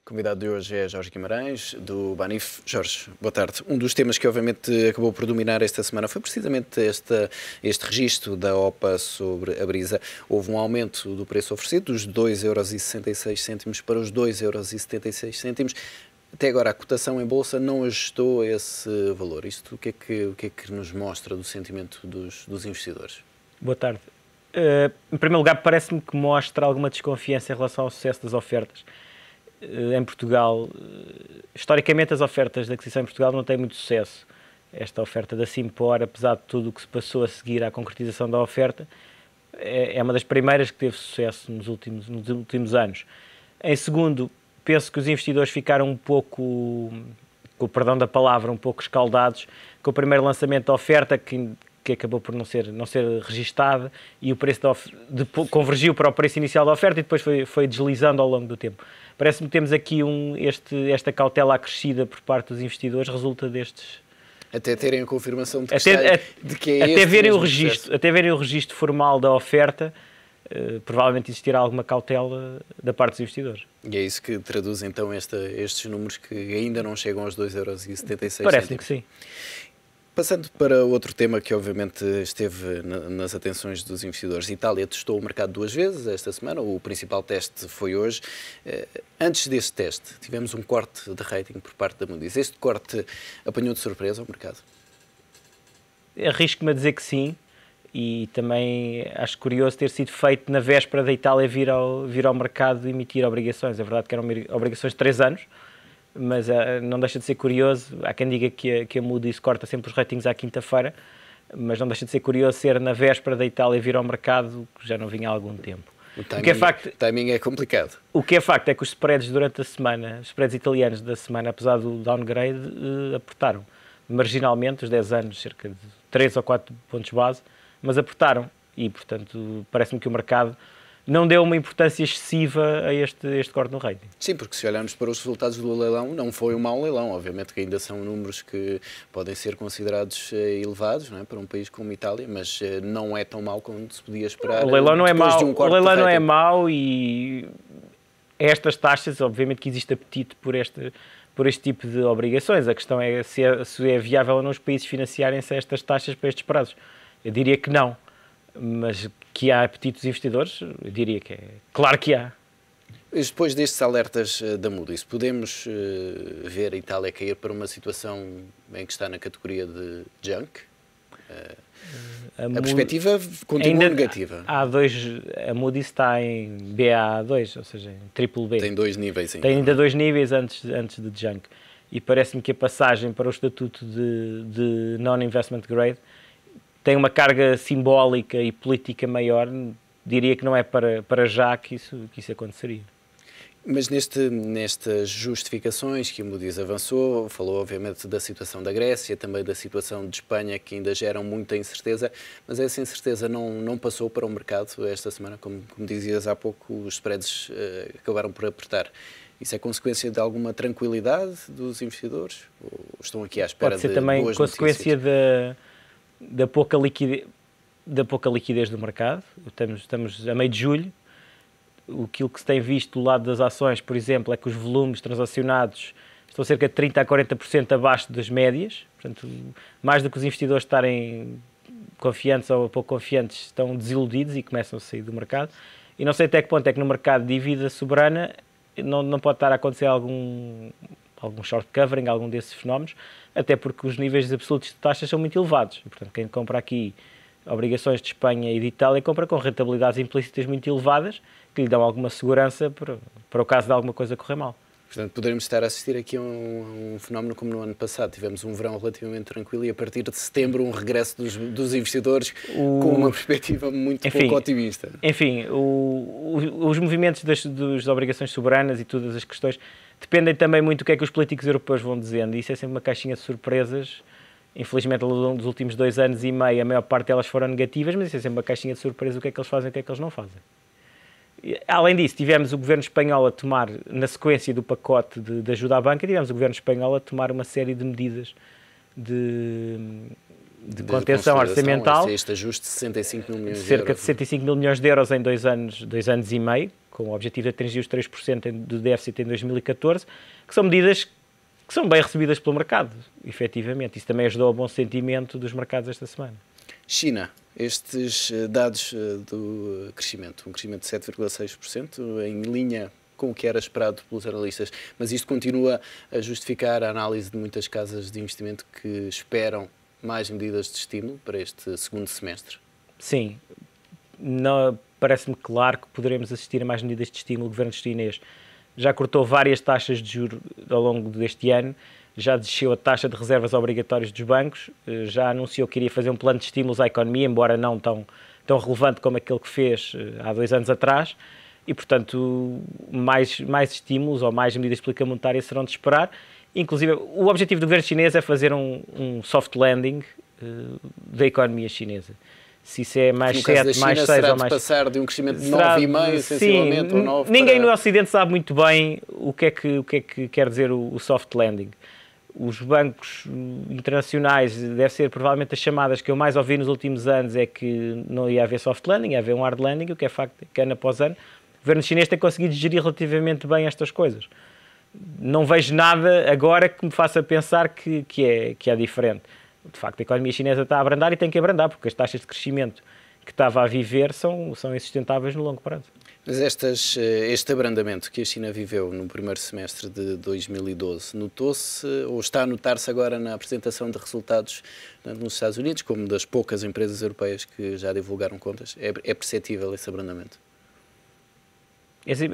Convidado de hoje é Jorge Guimarães, do Banif. Jorge, boa tarde. Um dos temas que obviamente acabou por dominar esta semana foi precisamente este registro da OPA sobre a brisa. Houve um aumento do preço oferecido, dos 2,66€ para os 2,76€. Até agora a cotação em bolsa não ajustou esse valor. Isto o que é que nos mostra do sentimento dos investidores? Boa tarde. Em primeiro lugar, parece-me que mostra alguma desconfiança em relação ao sucesso das ofertas. Em Portugal, historicamente as ofertas de aquisição em Portugal não têm muito sucesso. Esta oferta da Simpor, apesar de tudo o que se passou a seguir à concretização da oferta, é uma das primeiras que teve sucesso nos últimos anos. Em segundo, penso que os investidores ficaram um pouco, com o perdão da palavra, um pouco escaldados com o primeiro lançamento da oferta, que acabou por não ser registada, e o preço convergiu para o preço inicial da oferta e depois foi deslizando ao longo do tempo. Parece-me que temos aqui esta cautela acrescida por parte dos investidores, resulta destes... Até terem a confirmação de que é até verem o registro formal da oferta, provavelmente existirá alguma cautela da parte dos investidores. E é isso que traduz então estes números que ainda não chegam aos 2,76€? Parece-me que sim. Passando para outro tema que obviamente esteve nas atenções dos investidores, Itália testou o mercado 2 vezes esta semana, o principal teste foi hoje. Antes deste teste, tivemos um corte de rating por parte da Moody's. Este corte apanhou de surpresa o mercado? Arrisco-me a dizer que sim, e também acho curioso ter sido feito na véspera da Itália vir ao mercado emitir obrigações. É verdade que eram obrigações de 3 anos, mas não deixa de ser curioso. Há quem diga que a Moody's corta sempre os ratings à quinta-feira, mas não deixa de ser curioso ser na véspera da Itália vir ao mercado, que já não vinha há algum tempo. O timing é complicado. O que é facto é que os spreads durante a semana, os spreads italianos da semana, apesar do downgrade, apertaram marginalmente, os 10 anos, cerca de 3 ou 4 pontos base, mas apertaram e, portanto, parece-me que o mercado não deu uma importância excessiva a este corte no rating. Sim, porque se olharmos para os resultados do leilão, não foi um mau leilão. Obviamente que ainda são números que podem ser considerados elevados, não é? Para um país como a Itália, mas não é tão mau como se podia esperar. O leilão não é mau, o leilão não é mau, e estas taxas, obviamente que existe apetite por este tipo de obrigações. A questão é se é viável ou não os países financiarem-se a estas taxas para estes prazos. Eu diria que não, mas que há apetite dos investidores, eu diria que é. Claro que há. Depois destes alertas da Moody's, podemos ver a Itália cair para uma situação em que está na categoria de junk? A perspectiva continua negativa. A Moody's está em Baa2, ou seja, em triple B. Tem 2 níveis. Sim. Tem ainda 2 níveis antes de junk. E parece-me que a passagem para o estatuto de non-investment grade tem uma carga simbólica e política maior. Diria que não é para já que isso aconteceria. Mas nestas justificações que o Moody's avançou, falou obviamente da situação da Grécia, também da situação de Espanha, que ainda geram muita incerteza, mas essa incerteza não passou para o mercado esta semana, como dizias há pouco, os spreads acabaram por apertar. Isso é consequência de alguma tranquilidade dos investidores? Ou estão aqui à espera de boas notícias? Pode ser também consequência da pouca liquidez do mercado. Estamos a meio de julho. Aquilo que se tem visto do lado das ações, por exemplo, é que os volumes transacionados estão cerca de 30% a 40% abaixo das médias. Portanto, mais do que os investidores estarem confiantes ou pouco confiantes, estão desiludidos e começam a sair do mercado. E não sei até que ponto é que no mercado de dívida soberana não pode estar a acontecer algum short covering, algum desses fenómenos, até porque os níveis absolutos de taxas são muito elevados. Portanto, quem compra aqui obrigações de Espanha e de Itália compra com rentabilidades implícitas muito elevadas, que lhe dão alguma segurança para o caso de alguma coisa correr mal. Portanto, poderemos estar a assistir aqui a um fenómeno como no ano passado. Tivemos um verão relativamente tranquilo e a partir de setembro um regresso dos investidores com uma perspectiva muito pouco otimista. Enfim, os movimentos das obrigações soberanas e todas as questões dependem também muito do que é que os políticos europeus vão dizendo. Isso é sempre uma caixinha de surpresas. Infelizmente, ao longo dos últimos 2 anos e meio, a maior parte delas foram negativas, mas isso é sempre uma caixinha de surpresas, o que é que eles fazem e o que é que eles não fazem. Além disso, tivemos o governo espanhol a tomar, na sequência do pacote de ajuda à banca, tivemos o governo espanhol a tomar uma série de medidas de contenção orçamental. Este ajuste de 65 mil milhões de euros. Cerca de 65 mil milhões de euros em 2 anos e meio, com o objetivo de atingir os 3% do déficit em 2014, que são medidas que são bem recebidas pelo mercado, efetivamente. Isso também ajudou ao bom sentimento dos mercados esta semana. China, estes dados do crescimento, um crescimento de 7,6%, em linha com o que era esperado pelos analistas, mas isto continua a justificar a análise de muitas casas de investimento que esperam mais medidas de estímulo para este segundo semestre? Sim, parece-me claro que poderemos assistir a mais medidas de estímulo. O governo chinês já cortou várias taxas de juros ao longo deste ano, já desceu a taxa de reservas obrigatórias dos bancos, já anunciou que iria fazer um plano de estímulos à economia, embora não tão relevante como aquele que fez há 2 anos atrás, e, portanto, mais estímulos ou mais medidas de política monetária serão de esperar. Inclusive, o objetivo do governo chinês é fazer um soft landing da economia chinesa. Se isso é mais 7, mais 6 ou mais... passar de um crescimento de 9,5, sensivelmente, ou 9 ninguém no Ocidente sabe muito bem o que é que quer dizer o soft landing. Os bancos internacionais, deve ser provavelmente as chamadas que eu mais ouvi nos últimos anos, é que não ia haver soft landing, ia haver um hard landing, o que é facto que ano após ano o governo chinês tem conseguido gerir relativamente bem estas coisas. Não vejo nada agora que me faça pensar que é diferente. De facto, a economia chinesa está a abrandar e tem que abrandar, porque as taxas de crescimento que estava a viver são insustentáveis no longo prazo. Mas este abrandamento que a China viveu no primeiro semestre de 2012, notou-se ou está a notar-se agora na apresentação de resultados tanto nos Estados Unidos como das poucas empresas europeias que já divulgaram contas? É perceptível esse abrandamento?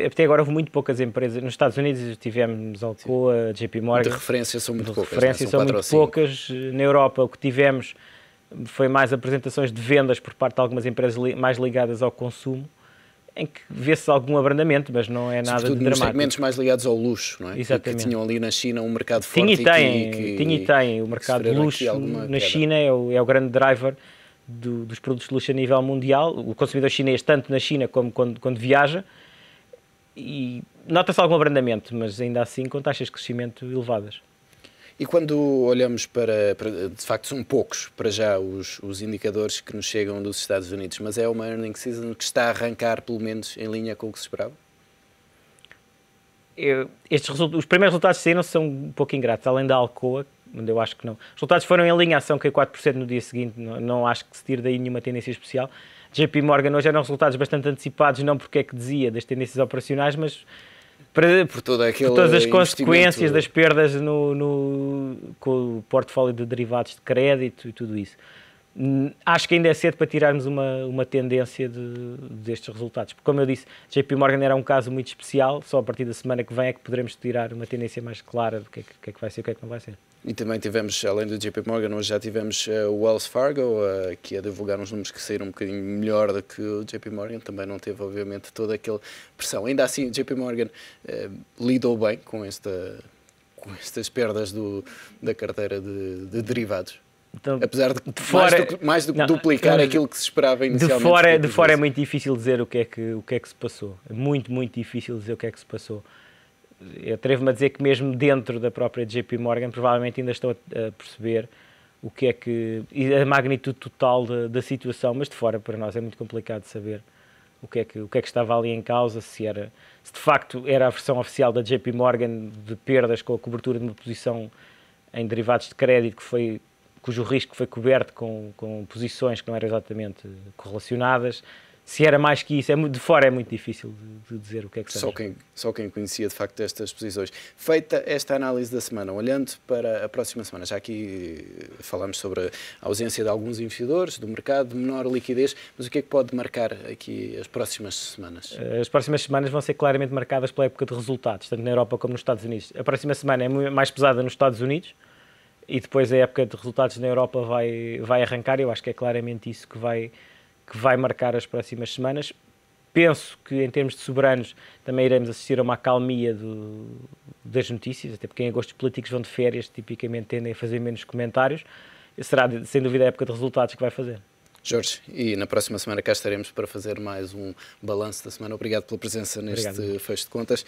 Até agora houve muito poucas empresas. Nos Estados Unidos tivemos Alcoa, JP Morgan. De referência são muito poucas. De referência são muito poucas. Na Europa o que tivemos foi mais apresentações de vendas por parte de algumas empresas mais ligadas ao consumo, em que vê-se algum abrandamento, mas não é nada de dramático. Nos segmentos mais ligados ao luxo, não é? Exatamente. Que tinham ali na China um mercado forte tinha e tem. O mercado de luxo na China é o grande driver dos produtos de luxo a nível mundial. O consumidor chinês, tanto na China como quando viaja, e nota-se algum abrandamento, mas ainda assim com taxas de crescimento elevadas. E quando olhamos para de facto são poucos para já os indicadores que nos chegam dos Estados Unidos, mas é uma earnings season que está a arrancar pelo menos em linha com o que se esperava? Os primeiros resultados que saíram são um pouco ingratos, além da Alcoa, onde eu acho que não. Os resultados foram em linha, a ação caiu 4% no dia seguinte, não acho que se tire daí nenhuma tendência especial. JP Morgan hoje eram resultados bastante antecipados, não porque é que dizia das tendências operacionais, mas por todas as consequências das perdas com o portfólio de derivados de crédito e tudo isso. Acho que ainda é cedo para tirarmos uma tendência destes resultados, porque, como eu disse, JP Morgan era um caso muito especial, só a partir da semana que vem é que poderemos tirar uma tendência mais clara do que é que vai ser e o que é que não vai ser. E também tivemos, além do JP Morgan, hoje já tivemos o Wells Fargo, que a divulgar uns números que saíram um bocadinho melhor do que o JP Morgan, também não teve, obviamente, toda aquela pressão. Ainda assim, o JP Morgan lidou bem com estas perdas da carteira de derivados. Então, apesar de mais do que duplicar aquilo que se esperava inicialmente. De fora é muito difícil dizer o que é que se passou. É muito, muito difícil dizer o que é que se passou. Eu atrevo-me a dizer que mesmo dentro da própria JP Morgan provavelmente ainda estão a perceber o que é que... a magnitude total da situação, mas de fora para nós é muito complicado saber o que é que estava ali em causa, se de facto era a versão oficial da JP Morgan de perdas com a cobertura de uma posição em derivados de crédito cujo risco foi coberto com posições que não eram exatamente correlacionadas. Se era mais que isso, de fora é muito difícil de dizer o que é que seja. Só quem conhecia de facto estas posições. Feita esta análise da semana, olhando para a próxima semana, já aqui falamos sobre a ausência de alguns investidores, do mercado, de menor liquidez, mas o que é que pode marcar aqui as próximas semanas? As próximas semanas vão ser claramente marcadas pela época de resultados, tanto na Europa como nos Estados Unidos. A próxima semana é mais pesada nos Estados Unidos, e depois a época de resultados na Europa vai arrancar. Eu acho que é claramente isso que vai marcar as próximas semanas. Penso que em termos de soberanos também iremos assistir a uma acalmia das notícias, até porque em agosto os políticos vão de férias, tipicamente tendem a fazer menos comentários. Será sem dúvida a época de resultados que vai fazer. Jorge, e na próxima semana cá estaremos para fazer mais um balanço da semana. Obrigado pela presença neste fecho de contas.